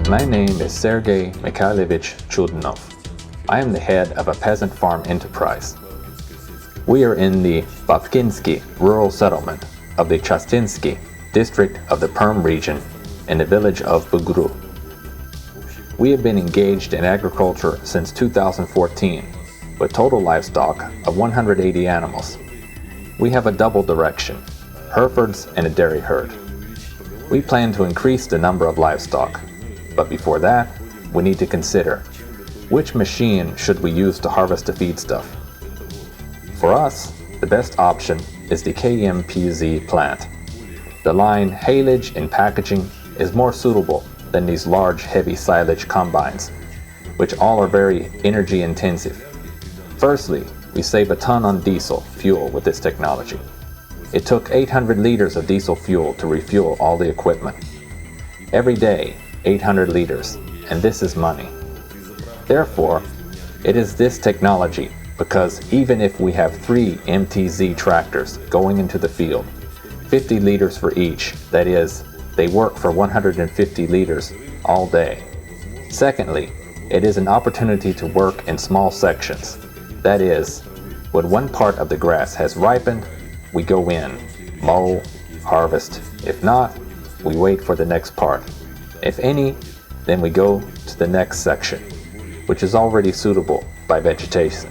My name is Sergey Mikhailovich Chudinov. I am the head of a peasant farm enterprise. We are in the Babkinsky rural settlement of the Chastinsky district of the Perm region in the village of Bugru. We have been engaged in agriculture since 2014 with total livestock of 180 animals. We have a double direction, Herefords and a dairy herd. We plan to increase the number of livestock, but before that, we need to consider which machine should we use to harvest the feedstuff. For us, the best option is the KRMZ plant. The line HAYLAGE in packaging is more suitable than these large heavy silage combines, which all are very energy intensive. Firstly, we save a ton on diesel fuel with this technology. It took 800 liters of diesel fuel to refuel all the equipment. Every day, 800 liters, and this is money. Therefore, it is this technology because even if we have 3 MTZ tractors going into the field, 50 liters for each, that is, they work for 150 liters all day. Secondly, it is an opportunity to work in small sections. That is, when one part of the grass has ripened, we go in, mow, harvest. If not, we wait for the next part. If any, then we go to the next section, which is already suitable by vegetation.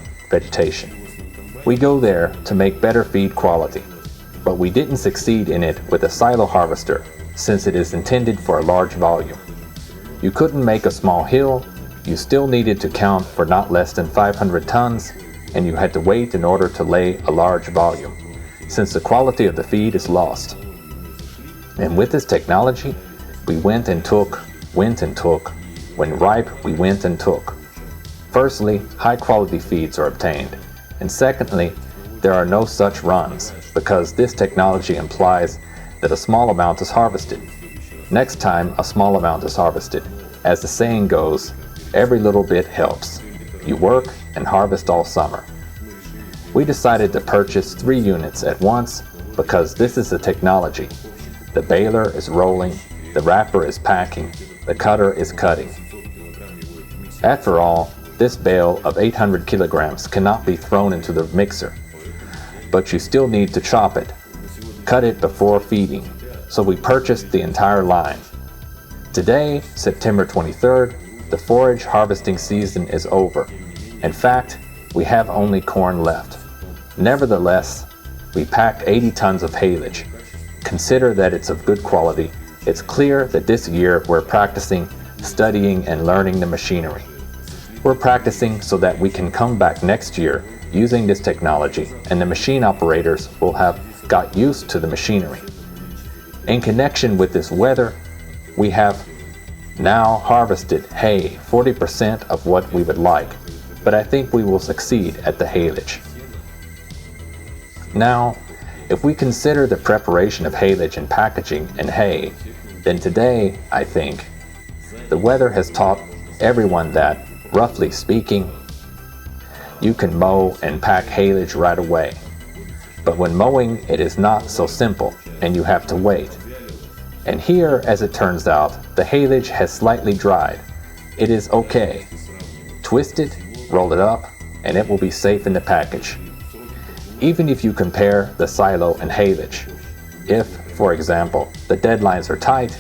We go there to make better feed quality, but we didn't succeed in it with a silo harvester since it is intended for a large volume. You couldn't make a small hill, you still needed to count for not less than 500 tons, and you had to wait in order to lay a large volume, since the quality of the feed is lost. And with this technology, we went and took. When ripe, we went and took. Firstly, high quality feeds are obtained. And secondly, there are no such runs, because this technology implies that a small amount is harvested. Next time, a small amount is harvested. As the saying goes, every little bit helps. You work and harvest all summer. We decided to purchase 3 units at once because this is the technology. The baler is rolling, the wrapper is packing, the cutter is cutting. After all, this bale of 800 kilograms cannot be thrown into the mixer, but you still need to chop it, cut it before feeding, so we purchased the entire line. Today, September 23rd, the forage harvesting season is over. In fact, we have only corn left. Nevertheless, we packed 80 tons of haylage. Consider that it's of good quality. It's clear that this year we're practicing, studying, and learning the machinery. We're practicing so that we can come back next year using this technology, and the machine operators will have got used to the machinery. In connection with this weather, we have now harvested hay, 40% of what we would like, but I think we will succeed at the haylage. Now, if we consider the preparation of haylage and packaging and hay, then today, I think, the weather has taught everyone that, roughly speaking, you can mow and pack haylage right away. But when mowing, it is not so simple, and you have to wait. And here, as it turns out, the haylage has slightly dried. It is okay. Twist it, roll it up, and it will be safe in the package. Even if you compare the silo and haylage, if, for example, the deadlines are tight,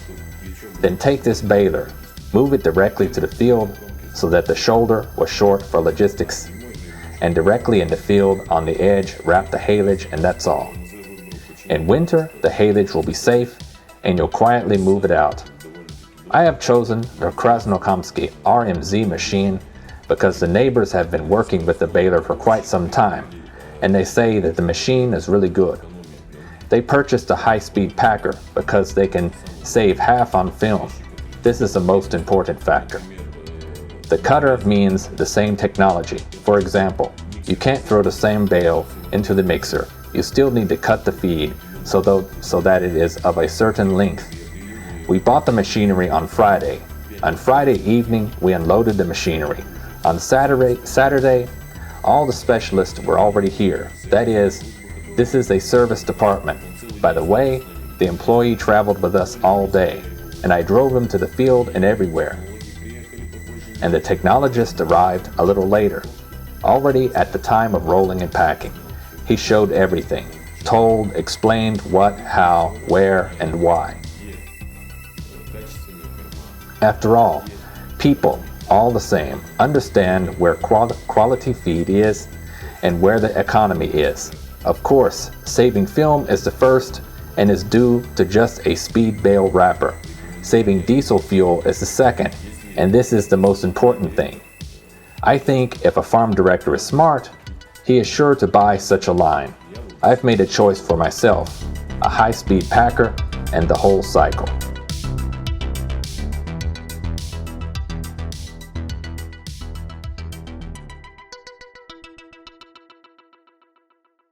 then take this baler, move it directly to the field so that the shoulder was short for logistics, and directly in the field on the edge wrap the haylage, and that's all. In winter, the haylage will be safe and you'll quietly move it out. I have chosen the Krasnokamsky RMZ machine because the neighbors have been working with the baler for quite some time, and they say that the machine is really good. They purchased a high-speed packer because they can save half on film. This is the most important factor. The cutter means the same technology. For example, you can't throw the same bale into the mixer. You still need to cut the feed so that it is of a certain length. We bought the machinery on Friday. On Friday evening, we unloaded the machinery. On Saturday, all the specialists were already here. That is, this is a service department. By the way, the employee traveled with us all day, and I drove him to the field and everywhere. and the technologist arrived a little later. Already at the time of rolling and packing, he showed everything, told, explained what, how, where, and why. After all, people, all the same, understand where quality feed is and where the economy is. Of course, saving film is the first and is due to just a speed bale wrapper. Saving diesel fuel is the second, and this is the most important thing. I think if a farm director is smart, he is sure to buy such a line. I've made a choice for myself, a high-speed packer and the whole cycle.